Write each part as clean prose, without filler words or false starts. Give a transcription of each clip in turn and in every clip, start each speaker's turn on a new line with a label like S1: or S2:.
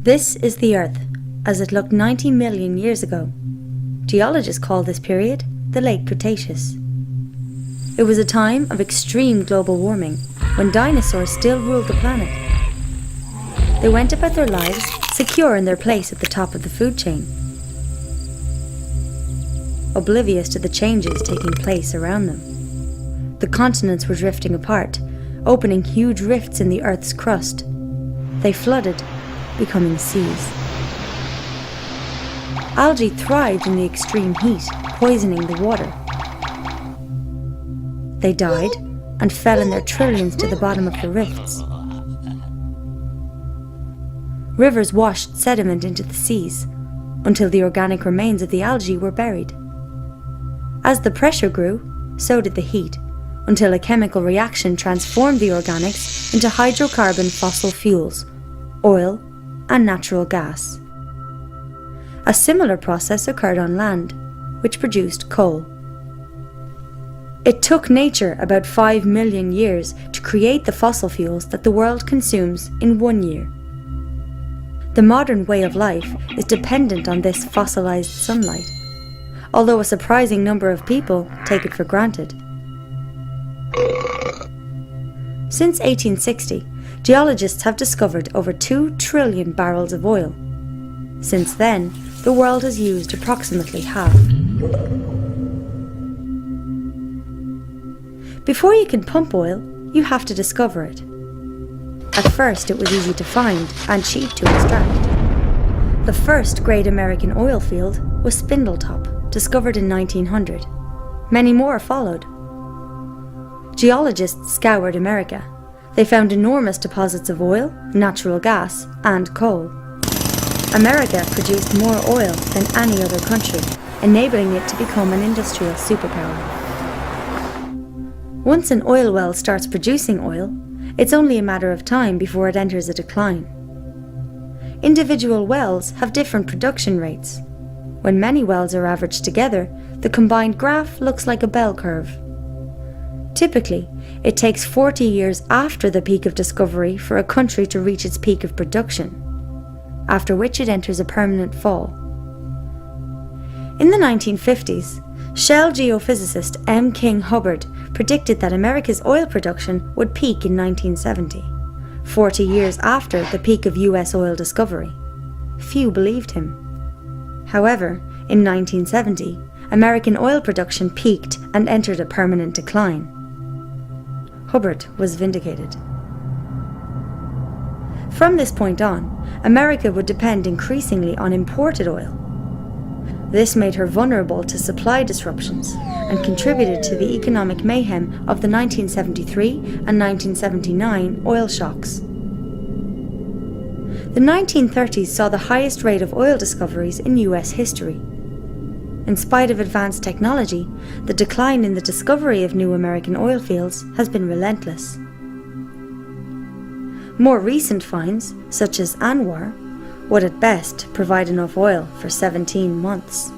S1: This is the Earth, as it looked 90 million years ago. Geologists call this period the Late Cretaceous. It was a time of extreme global warming, when dinosaurs still ruled the planet. They went about their lives secure in their place at the top of the food chain, oblivious to the changes taking place around them. The continents were drifting apart, opening huge rifts in the Earth's crust. They flooded, becoming seas. Algae thrived in the extreme heat, poisoning the water. They died and fell in their trillions to the bottom of the rifts. Rivers washed sediment into the seas, until the organic remains of the algae were buried. As the pressure grew, so did the heat, until a chemical reaction transformed the organics into hydrocarbon fossil fuels, oil, and natural gas. A similar process occurred on land, which produced coal. It took nature about 5 million years to create the fossil fuels that the world consumes in 1 year. The modern way of life is dependent on this fossilized sunlight, although a surprising number of people take it for granted. Since 1860, geologists have discovered over 2 trillion barrels of oil. Since then, the world has used approximately half. Before you can pump oil, you have to discover it. At first, it was easy to find and cheap to extract. The first great American oil field was Spindletop, discovered in 1900. Many more followed. Geologists scoured America. They found enormous deposits of oil, natural gas, and coal. America produced more oil than any other country, enabling it to become an industrial superpower. Once an oil well starts producing oil, it's only a matter of time before it enters a decline. Individual wells have different production rates. When many wells are averaged together, the combined graph looks like a bell curve. Typically, it takes 40 years after the peak of discovery for a country to reach its peak of production, after which it enters a permanent fall. In the 1950s, Shell geophysicist M. King Hubbard predicted that America's oil production would peak in 1970, 40 years after the peak of US oil discovery. Few believed him. However, in 1970, American oil production peaked and entered a permanent decline. Hubbard was vindicated. From this point on, America would depend increasingly on imported oil. This made her vulnerable to supply disruptions and contributed to the economic mayhem of the 1973 and 1979 oil shocks. The 1930s saw the highest rate of oil discoveries in US history. In spite of advanced technology, the decline in the discovery of new American oil fields has been relentless. More recent finds, such as Anwar, would at best provide enough oil for 17 months.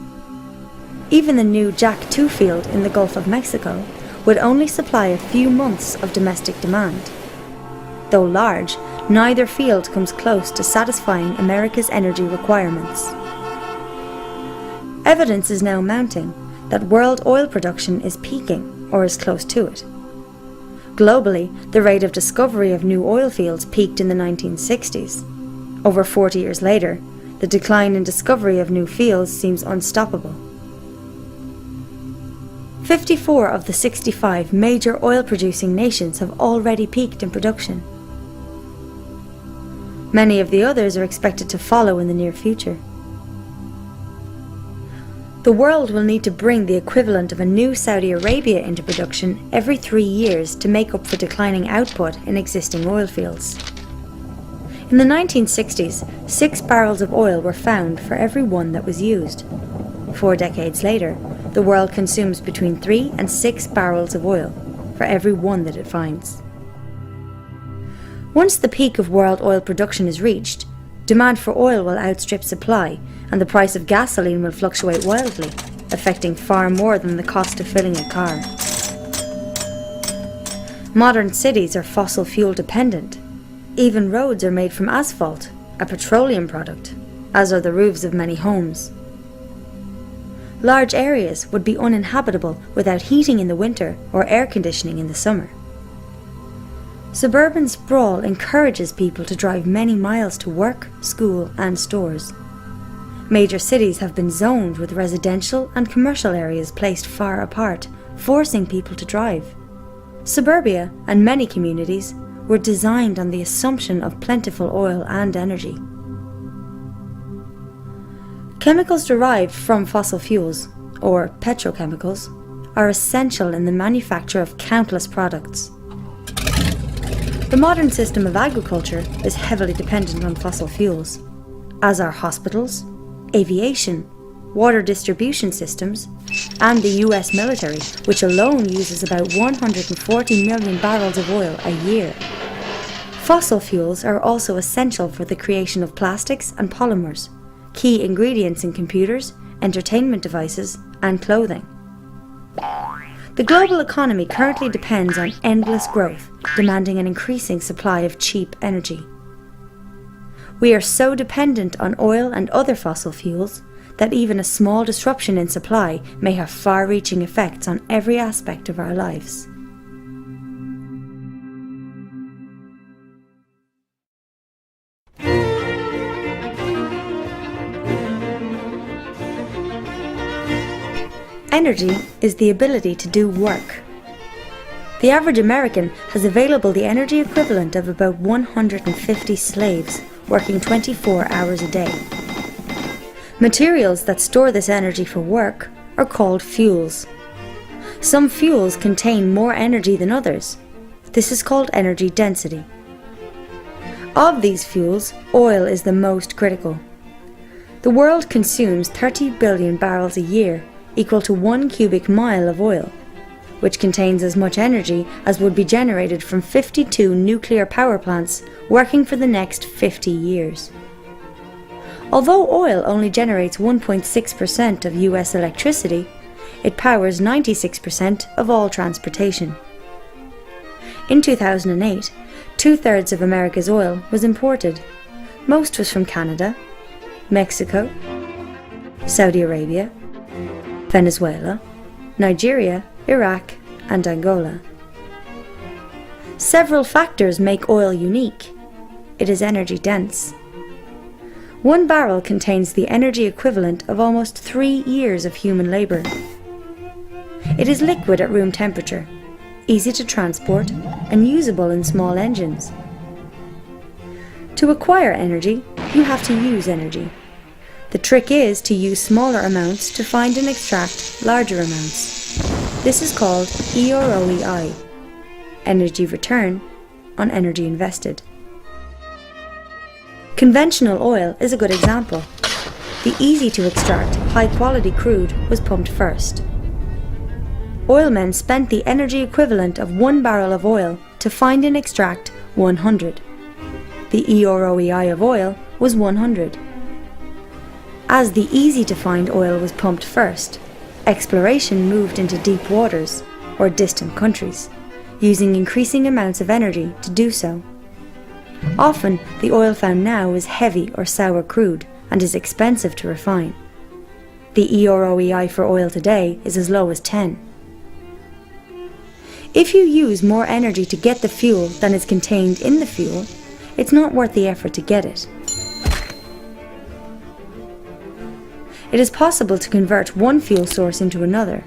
S1: Even the new Jack 2 field in the Gulf of Mexico would only supply a few months of domestic demand. Though large, neither field comes close to satisfying America's energy requirements. Evidence is now mounting that world oil production is peaking or is close to it. Globally, the rate of discovery of new oil fields peaked in the 1960s. Over 40 years later, the decline in discovery of new fields seems unstoppable. 54 of the 65 major oil-producing nations have already peaked in production. Many of the others are expected to follow in the near future. The world will need to bring the equivalent of a new Saudi Arabia into production every 3 years to make up for declining output in existing oil fields. In the 1960s, 6 barrels of oil were found for every 1 that was used. 4 decades later, the world consumes between 3 and 6 barrels of oil for every 1 that it finds. Once the peak of world oil production is reached, demand for oil will outstrip supply, and the price of gasoline will fluctuate wildly, affecting far more than the cost of filling a car. Modern cities are fossil fuel dependent. Even roads are made from asphalt, a petroleum product, as are the roofs of many homes. Large areas would be uninhabitable without heating in the winter or air conditioning in the summer. Suburban sprawl encourages people to drive many miles to work, school, and stores. Major cities have been zoned with residential and commercial areas placed far apart, forcing people to drive. Suburbia and many communities were designed on the assumption of plentiful oil and energy. Chemicals derived from fossil fuels, or petrochemicals, are essential in the manufacture of countless products. The modern system of agriculture is heavily dependent on fossil fuels, as are hospitals, aviation, water distribution systems, and the US military, which alone uses about 140 million barrels of oil a year. Fossil fuels are also essential for the creation of plastics and polymers, key ingredients in computers, entertainment devices, and clothing. The global economy currently depends on endless growth, demanding an increasing supply of cheap energy. We are so dependent on oil and other fossil fuels that even a small disruption in supply may have far-reaching effects on every aspect of our lives. Energy is the ability to do work. The average American has available the energy equivalent of about 150 slaves working 24 hours a day. Materials that store this energy for work are called fuels. Some fuels contain more energy than others. This is called energy density. Of these fuels, oil is the most critical. The world consumes 30 billion barrels a year, equal to 1 cubic mile of oil, which contains as much energy as would be generated from 52 nuclear power plants working for the next 50 years. Although oil only generates 1.6% of US electricity, it powers 96% of all transportation. In 2008, 2/3 of America's oil was imported. Most was from Canada, Mexico, Saudi Arabia, Venezuela, Nigeria, Iraq, and Angola. Several factors make oil unique. It is energy dense. 1 barrel contains the energy equivalent of almost 3 years of human labour. It is liquid at room temperature, easy to transport, and usable in small engines. To acquire energy, you have to use energy. The trick is to use smaller amounts to find and extract larger amounts. This is called EROEI, energy return on energy invested. Conventional oil is a good example. The easy-to-extract, high-quality crude was pumped first. Oilmen spent the energy equivalent of 1 barrel of oil to find and extract 100. The EROEI of oil was 100. As the easy-to-find oil was pumped first, exploration moved into deep waters, or distant countries, using increasing amounts of energy to do so. Often, the oil found now is heavy or sour crude and is expensive to refine. The EROEI for oil today is as low as 10. If you use more energy to get the fuel than is contained in the fuel, it's not worth the effort to get it. It is possible to convert one fuel source into another.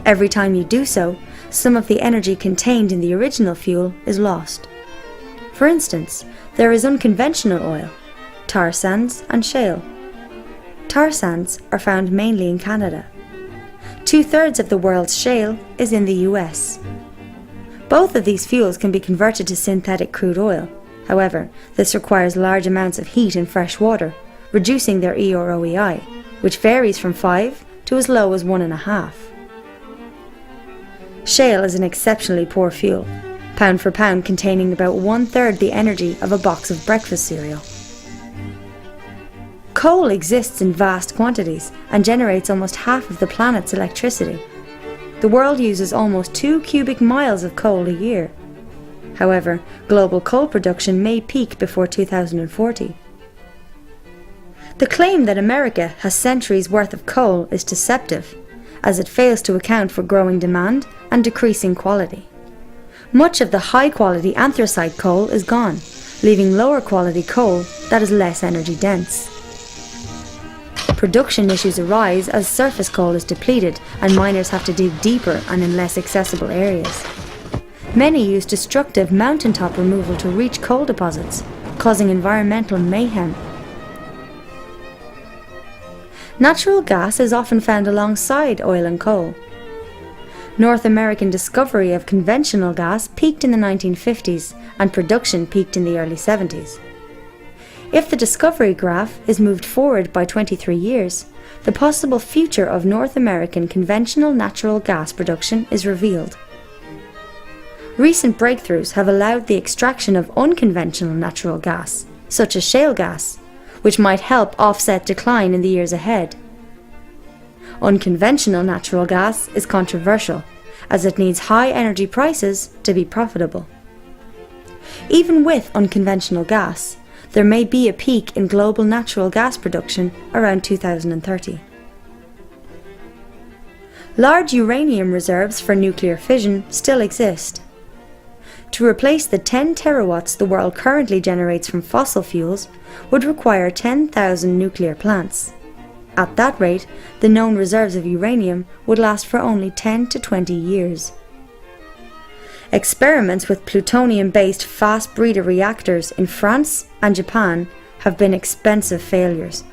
S1: Every time you do so, some of the energy contained in the original fuel is lost. For instance, there is unconventional oil, tar sands and shale. Tar sands are found mainly in Canada. 2/3 of the world's shale is in the US. Both of these fuels can be converted to synthetic crude oil. However, this requires large amounts of heat in fresh water, reducing their EROEI, which varies from 5 to as low as 1.5. Shale is an exceptionally poor fuel, pound for pound containing about 1/3 the energy of a box of breakfast cereal. Coal exists in vast quantities and generates almost half of the planet's electricity. The world uses almost 2 cubic miles of coal a year. However, global coal production may peak before 2040. The claim that America has centuries' worth of coal is deceptive, as it fails to account for growing demand and decreasing quality. Much of the high-quality anthracite coal is gone, leaving lower-quality coal that is less energy dense. Production issues arise as surface coal is depleted and miners have to dig deeper and in less accessible areas. Many use destructive mountaintop removal to reach coal deposits, causing environmental mayhem. Natural gas is often found alongside oil and coal. North American discovery of conventional gas peaked in the 1950s and production peaked in the early 70s. If the discovery graph is moved forward by 23 years, the possible future of North American conventional natural gas production is revealed. Recent breakthroughs have allowed the extraction of unconventional natural gas, such as shale gas, which might help offset decline in the years ahead. Unconventional natural gas is controversial, as it needs high energy prices to be profitable. Even with unconventional gas, there may be a peak in global natural gas production around 2030. Large uranium reserves for nuclear fission still exist. To replace the 10 terawatts the world currently generates from fossil fuels would require 10,000 nuclear plants. At that rate, the known reserves of uranium would last for only 10 to 20 years. Experiments with plutonium-based fast breeder reactors in France and Japan have been expensive failures.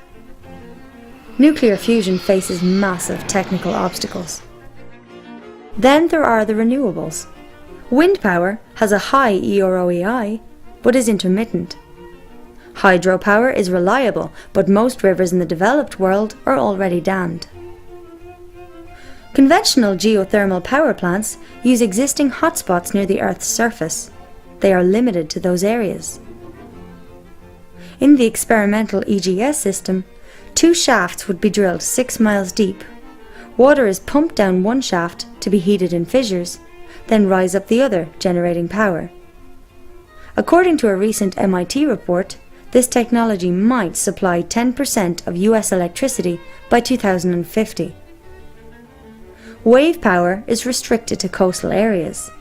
S1: Nuclear fusion faces massive technical obstacles. Then there are the renewables. Wind power has a high EROEI, but is intermittent. Hydropower is reliable, but most rivers in the developed world are already dammed. Conventional geothermal power plants use existing hotspots near the Earth's surface. They are limited to those areas. In the experimental EGS system, 2 shafts would be drilled 6 miles deep. Water is pumped down one shaft to be heated in fissures, then rise up the other, generating power. According to a recent MIT report, this technology might supply 10% of US electricity by 2050. Wave power is restricted to coastal areas.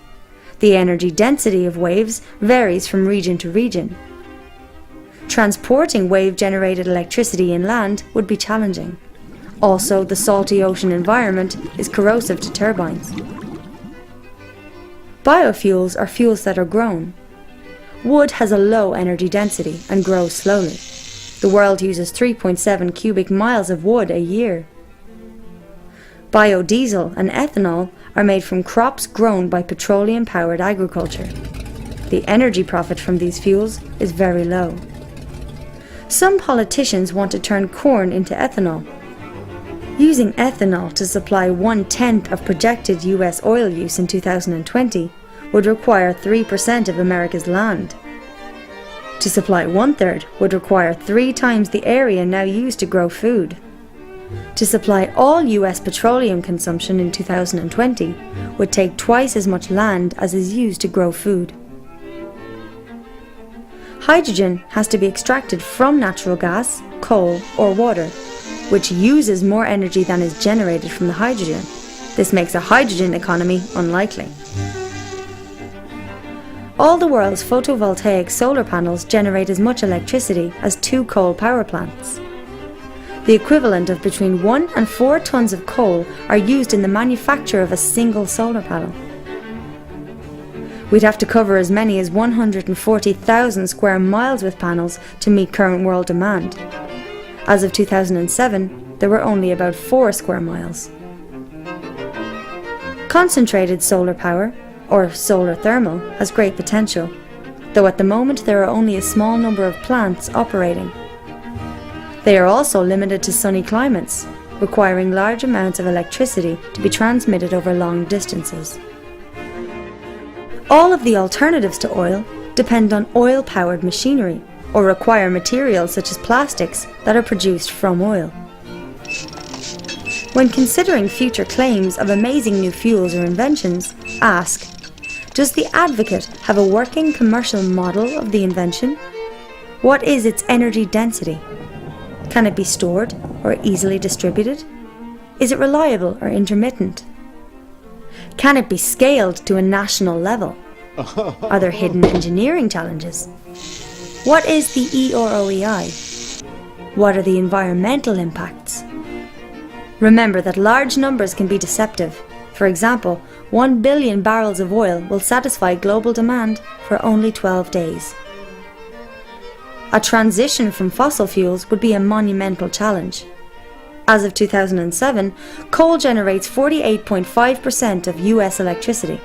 S1: The energy density of waves varies from region to region. Transporting wave-generated electricity inland would be challenging. Also, the salty ocean environment is corrosive to turbines. Biofuels are fuels that are grown. Wood has a low energy density and grows slowly. The world uses 3.7 cubic miles of wood a year. Biodiesel and ethanol are made from crops grown by petroleum-powered agriculture. The energy profit from these fuels is very low. Some politicians want to turn corn into ethanol. Using ethanol to supply 1/10 of projected US oil use in 2020 would require 3% of America's land. To supply 1/3 would require 3 times the area now used to grow food. To supply all US petroleum consumption in 2020 would take twice as much land as is used to grow food. Hydrogen has to be extracted from natural gas, coal, or water, which uses more energy than is generated from the hydrogen. This makes a hydrogen economy unlikely. All the world's photovoltaic solar panels generate as much electricity as 2 coal power plants. The equivalent of between 1 and 4 tons of coal are used in the manufacture of a single solar panel. We'd have to cover as many as 140,000 square miles with panels to meet current world demand. As of 2007, there were only about 4 square miles. Concentrated solar power, or solar thermal, has great potential, though at the moment there are only a small number of plants operating. They are also limited to sunny climates, requiring large amounts of electricity to be transmitted over long distances. All of the alternatives to oil depend on oil-powered machinery, or require materials such as plastics that are produced from oil. When considering future claims of amazing new fuels or inventions, ask, does the advocate have a working commercial model of the invention? What is its energy density? Can it be stored or easily distributed? Is it reliable or intermittent? Can it be scaled to a national level? Are there hidden engineering challenges? What is the EROEI? What are the environmental impacts? Remember that large numbers can be deceptive. For example, 1 billion barrels of oil will satisfy global demand for only 12 days. A transition from fossil fuels would be a monumental challenge. As of 2007, coal generates 48.5% of US electricity.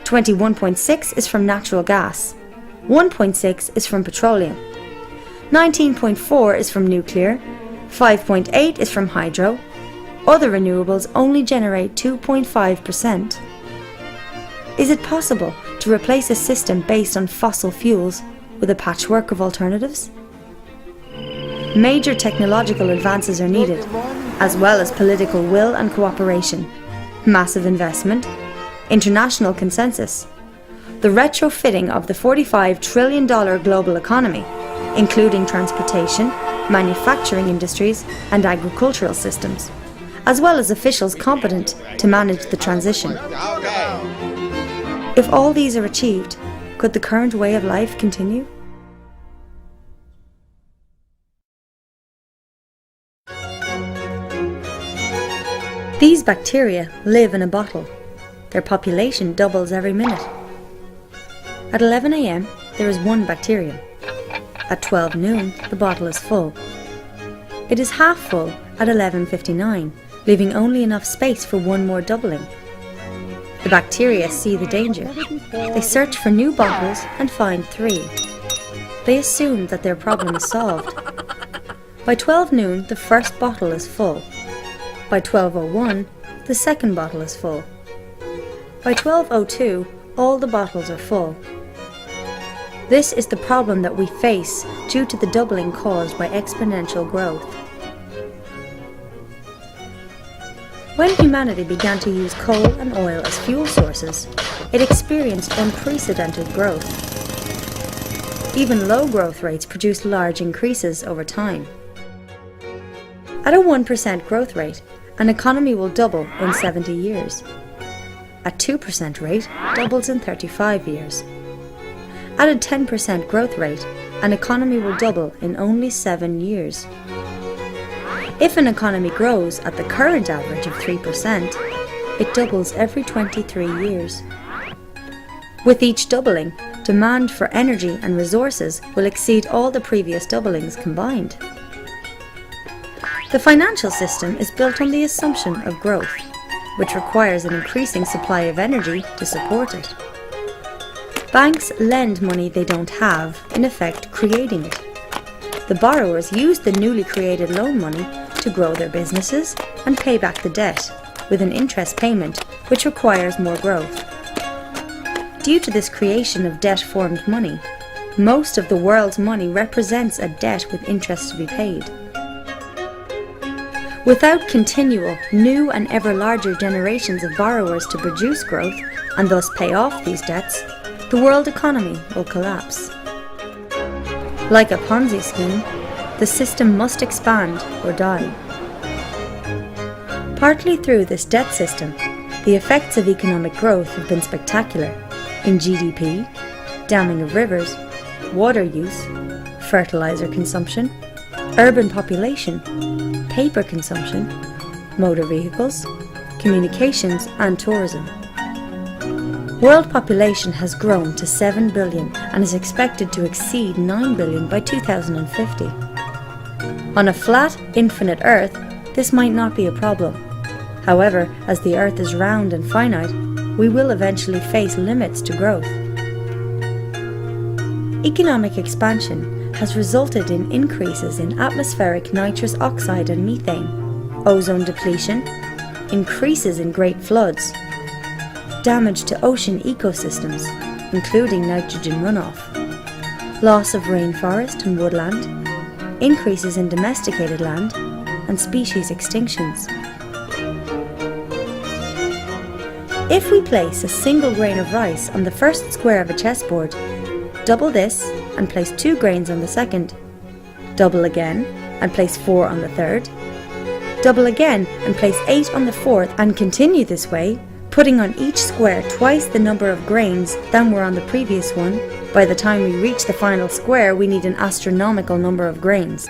S1: 21.6% is from natural gas. 1.6% is from petroleum. 19.4% is from nuclear. 5.8% is from hydro. Other renewables only generate 2.5%. Is it possible to replace a system based on fossil fuels with a patchwork of alternatives? Major technological advances are needed, as well as political will and cooperation, massive investment, international consensus, the retrofitting of the $45 trillion global economy, including transportation, manufacturing industries, and agricultural systems, as well as officials competent to manage the transition. If all these are achieved, could the current way of life continue? These bacteria live in a bottle. Their population doubles every minute. At 11 a.m, there is one bacterium. At 12 noon, the bottle is full. It is half full at 11:59, leaving only enough space for one more doubling. The bacteria see the danger. They search for new bottles and find 3. They assume that their problem is solved. By 12 noon, the first bottle is full. By 12:01, the second bottle is full. By 12:02, all the bottles are full. This is the problem that we face due to the doubling caused by exponential growth. When humanity began to use coal and oil as fuel sources, it experienced unprecedented growth. Even low growth rates produce large increases over time. At a 1% growth rate, an economy will double in 70 years. At 2% rate, doubles in 35 years. At a 10% growth rate, an economy will double in only 7 years. If an economy grows at the current average of 3%, it doubles every 23 years. With each doubling, demand for energy and resources will exceed all the previous doublings combined. The financial system is built on the assumption of growth, which requires an increasing supply of energy to support it. Banks lend money they don't have, in effect creating it. The borrowers use the newly created loan money to grow their businesses and pay back the debt, with an interest payment which requires more growth. Due to this creation of debt-formed money, most of the world's money represents a debt with interest to be paid. Without continual, new and ever larger generations of borrowers to produce growth and thus pay off these debts, the world economy will collapse. Like a Ponzi scheme, the system must expand or die. Partly through this debt system, the effects of economic growth have been spectacular in GDP, damming of rivers, water use, fertilizer consumption, urban population, paper consumption, motor vehicles, communications and tourism. World population has grown to 7 billion and is expected to exceed 9 billion by 2050. On a flat, infinite Earth, this might not be a problem. However, as the Earth is round and finite, we will eventually face limits to growth. Economic expansion has resulted in increases in atmospheric nitrous oxide and methane, ozone depletion, increases in great floods, damage to ocean ecosystems, including nitrogen runoff, loss of rainforest and woodland, increases in domesticated land, and species extinctions. If we place a single grain of rice on the first square of a chessboard, double this and place 2 grains on the second, double again and place 4 on the third. Double again and place 8 on the fourth, and continue this way, putting on each square twice the number of grains than were on the previous one. By the time we reach the final square, we need an astronomical number of grains.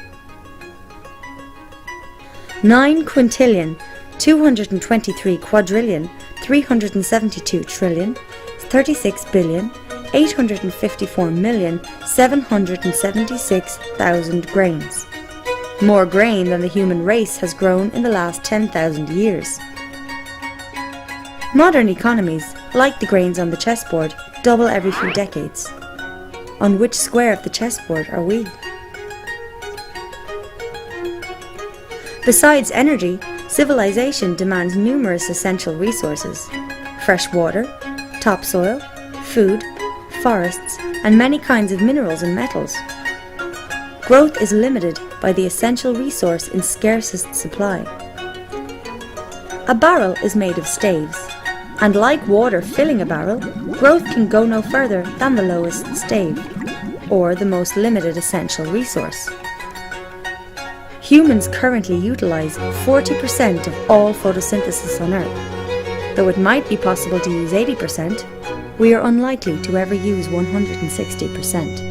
S1: 9 quintillion, 223 quadrillion, 372 trillion, 36 billion, 854,776,000 grains. More grain than the human race has grown in the last 10,000 years. Modern economies, like the grains on the chessboard, double every few decades. On which square of the chessboard are we? Besides energy, civilization demands numerous essential resources: fresh water, topsoil, food, forests, and many kinds of minerals and metals. Growth is limited by the essential resource in scarcest supply. A barrel is made of staves, and like water filling a barrel, growth can go no further than the lowest stave, or the most limited essential resource. Humans currently utilize 40% of all photosynthesis on Earth. Though it might be possible to use 80%, we are unlikely to ever use 160%.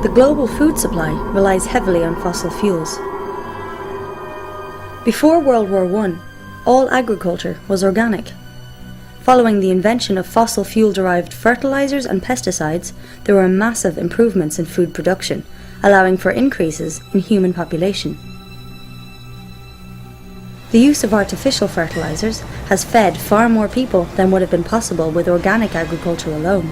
S1: The global food supply relies heavily on fossil fuels. Before World War I, all agriculture was organic. Following the invention of fossil fuel-derived fertilizers and pesticides, there were massive improvements in food production, allowing for increases in human population. The use of artificial fertilizers has fed far more people than would have been possible with organic agriculture alone.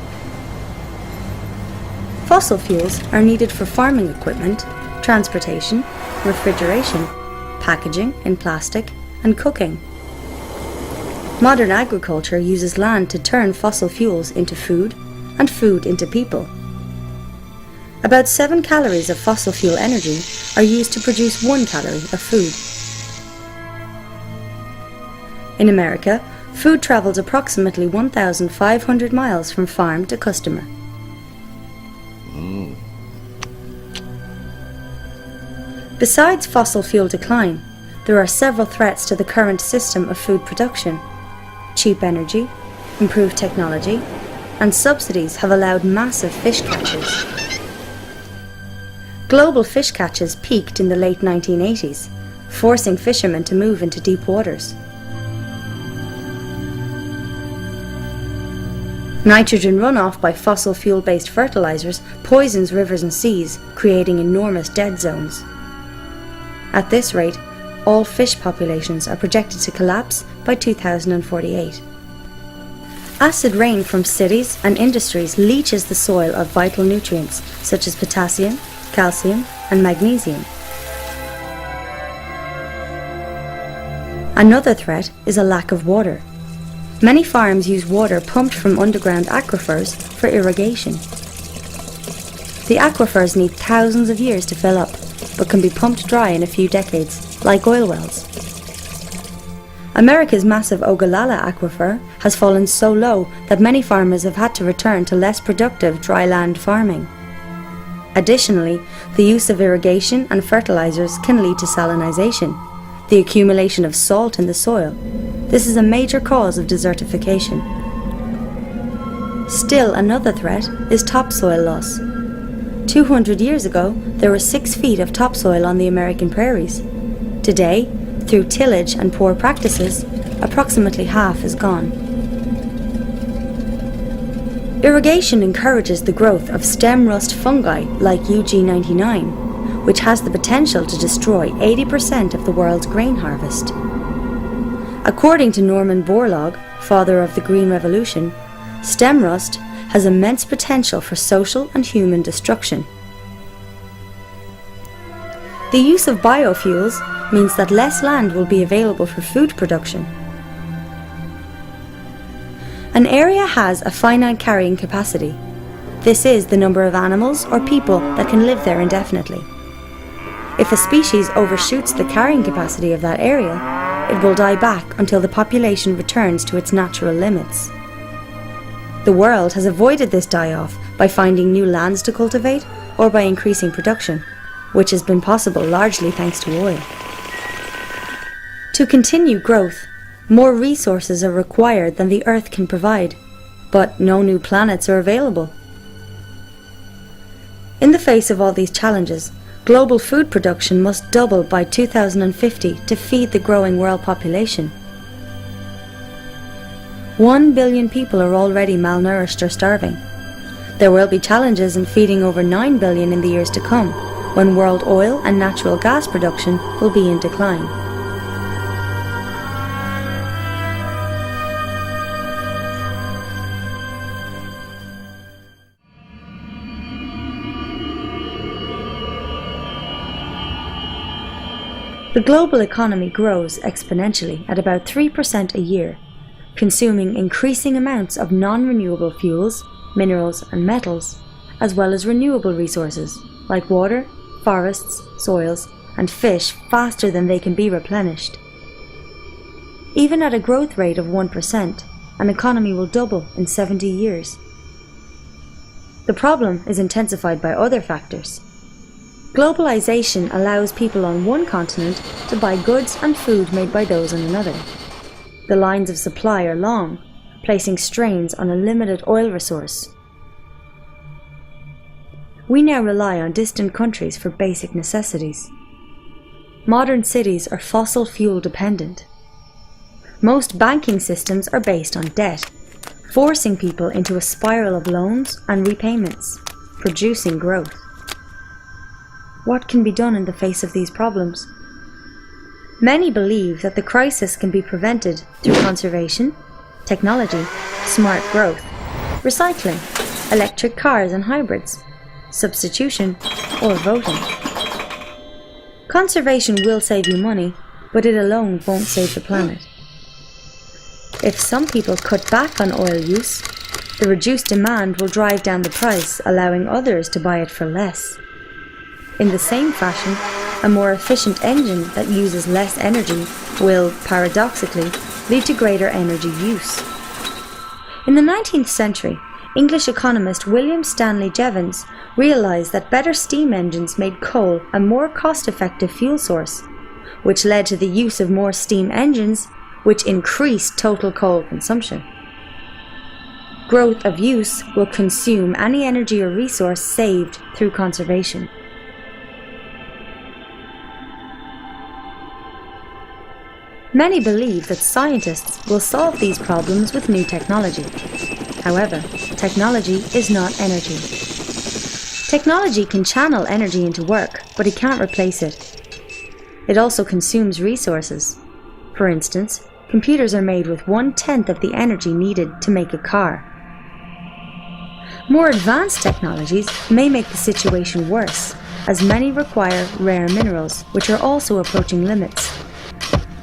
S1: Fossil fuels are needed for farming equipment, transportation, refrigeration, packaging in plastic, and cooking. Modern agriculture uses land to turn fossil fuels into food and food into people. About 7 calories of fossil fuel energy are used to produce 1 calorie of food. In America, food travels approximately 1,500 miles from farm to customer. Besides fossil fuel decline, there are several threats to the current system of food production. Cheap energy, improved technology, and subsidies have allowed massive fish catches. Global fish catches peaked in the late 1980s, forcing fishermen to move into deep waters. Nitrogen runoff by fossil fuel-based fertilizers poisons rivers and seas, creating enormous dead zones. At this rate, all fish populations are projected to collapse by 2048. Acid rain from cities and industries leaches the soil of vital nutrients such as potassium, calcium, and magnesium. Another threat is a lack of water. Many farms use water pumped from underground aquifers for irrigation. The aquifers need thousands of years to fill up, but can be pumped dry in a few decades, like oil wells. America's massive Ogallala aquifer has fallen so low that many farmers have had to return to less productive dry land farming. Additionally, the use of irrigation and fertilizers can lead to salinization, the accumulation of salt in the soil. This is a major cause of desertification. Still another threat is topsoil loss. 200 years ago, there were 6 feet of topsoil on the American prairies. Today, through tillage and poor practices, approximately half is gone. Irrigation encourages the growth of stem rust fungi like UG99, which has the potential to destroy 80% of the world's grain harvest. According to Norman Borlaug, father of the Green Revolution, stem rust has immense potential for social and human destruction. The use of biofuels means that less land will be available for food production. An area has a finite carrying capacity. This is the number of animals or people that can live there indefinitely. If a species overshoots the carrying capacity of that area, it will die back until the population returns to its natural limits. The world has avoided this die-off by finding new lands to cultivate or by increasing production, which has been possible largely thanks to oil. To continue growth, more resources are required than the Earth can provide, but no new planets are available. In the face of all these challenges, global food production must double by 2050 to feed the growing world population. 1 billion people are already malnourished or starving. There will be challenges in feeding over 9 billion in the years to come, when world oil and natural gas production will be in decline. The global economy grows exponentially at about 3% a year, consuming increasing amounts of non-renewable fuels, minerals and metals, as well as renewable resources like water, forests, soils, and fish faster than they can be replenished. Even at a growth rate of 1%, an economy will double in 70 years. The problem is intensified by other factors. Globalization allows people on one continent to buy goods and food made by those on another. The lines of supply are long, placing strains on a limited oil resource. We now rely on distant countries for basic necessities. Modern cities are fossil fuel dependent. Most banking systems are based on debt, forcing people into a spiral of loans and repayments, producing growth. What can be done in the face of these problems? Many believe that the crisis can be prevented through conservation, technology, smart growth, recycling, electric cars and hybrids, substitution, or voting. Conservation will save you money, but it alone won't save the planet. If some people cut back on oil use, the reduced demand will drive down the price, allowing others to buy it for less. In the same fashion, a more efficient engine that uses less energy will, paradoxically, lead to greater energy use. In the 19th century, English economist William Stanley Jevons realized that better steam engines made coal a more cost-effective fuel source, which led to the use of more steam engines, which increased total coal consumption. Growth of use will consume any energy or resource saved through conservation. Many believe that scientists will solve these problems with new technology. However, technology is not energy. Technology can channel energy into work, but it can't replace it. It also consumes resources. For instance, computers are made with 1/10 of the energy needed to make a car. More advanced technologies may make the situation worse, as many require rare minerals, which are also approaching limits.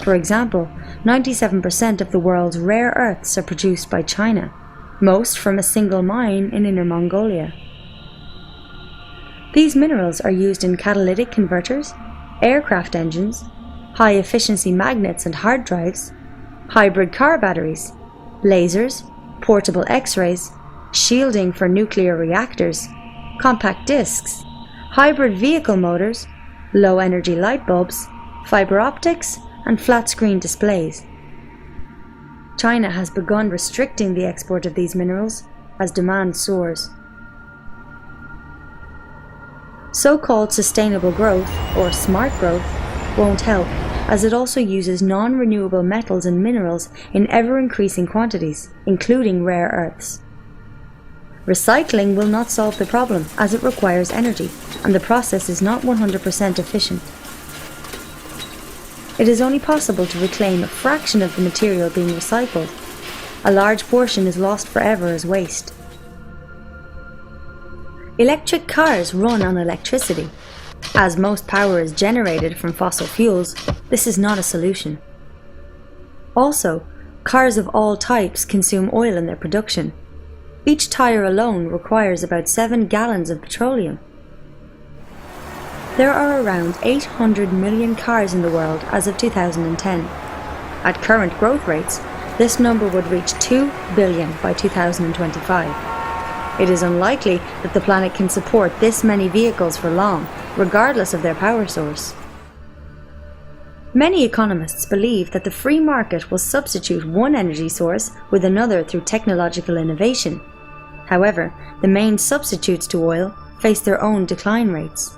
S1: For example, 97% of the world's rare earths are produced by China, most from a single mine in Inner Mongolia. These minerals are used in catalytic converters, aircraft engines, high-efficiency magnets and hard drives, hybrid car batteries, lasers, portable X-rays, shielding for nuclear reactors, compact discs, hybrid vehicle motors, low-energy light bulbs, fiber optics, and flat-screen displays. China has begun restricting the export of these minerals as demand soars. So-called sustainable growth, or smart growth, won't help, as it also uses non-renewable metals and minerals in ever-increasing quantities, including rare earths. Recycling will not solve the problem, as it requires energy, and the process is not 100% efficient. It is only possible to reclaim a fraction of the material being recycled. A large portion is lost forever as waste. Electric cars run on electricity. As most power is generated from fossil fuels, this is not a solution. Also, cars of all types consume oil in their production. Each tire alone requires about 7 gallons of petroleum. There are around 800 million cars in the world as of 2010. At current growth rates, this number would reach 2 billion by 2025. It is unlikely that the planet can support this many vehicles for long, regardless of their power source. Many economists believe that the free market will substitute one energy source with another through technological innovation. However, the main substitutes to oil face their own decline rates.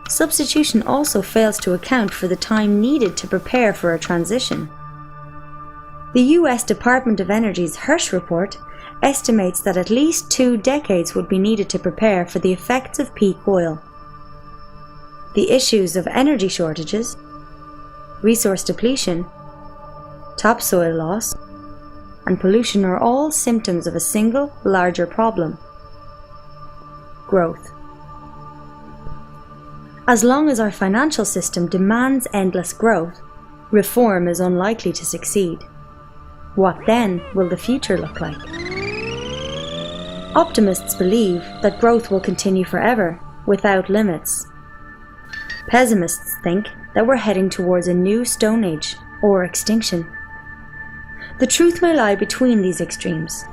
S1: Substitution also fails to account for the time needed to prepare for a transition. The US Department of Energy's Hirsch report estimates that at least 2 decades would be needed to prepare for the effects of peak oil. The issues of energy shortages, resource depletion, topsoil loss, and pollution are all symptoms of a single, larger problem: growth. As long as our financial system demands endless growth, reform is unlikely to succeed. What then will the future look like? Optimists believe that growth will continue forever, without limits. Pessimists think that we're heading towards a new Stone Age, or extinction. The truth may lie between these extremes.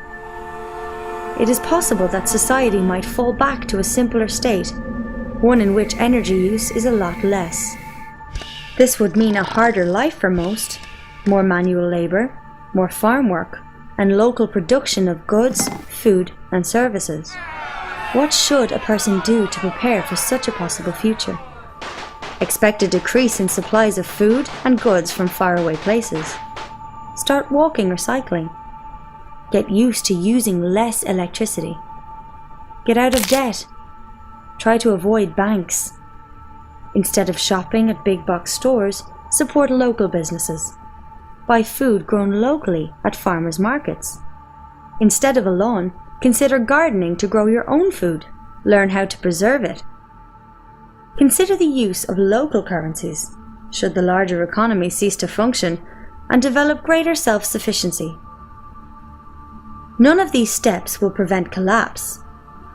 S1: It is possible that society might fall back to a simpler state, one in which energy use is a lot less. This would mean a harder life for most, more manual labour, more farm work, and local production of goods, food, and services. What should a person do to prepare for such a possible future? Expect a decrease in supplies of food and goods from faraway places. Start walking or cycling. Get used to using less electricity. Get out of debt. Try to avoid banks. Instead of shopping at big box stores, support local businesses. Buy food grown locally at farmers' markets. Instead of a lawn, consider gardening to grow your own food. Learn how to preserve it. Consider the use of local currencies, should the larger economy cease to function, and develop greater self-sufficiency. None of these steps will prevent collapse,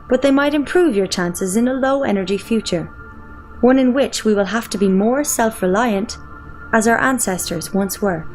S1: but they might improve your chances in a low-energy future, one in which we will have to be more self-reliant, as our ancestors once were.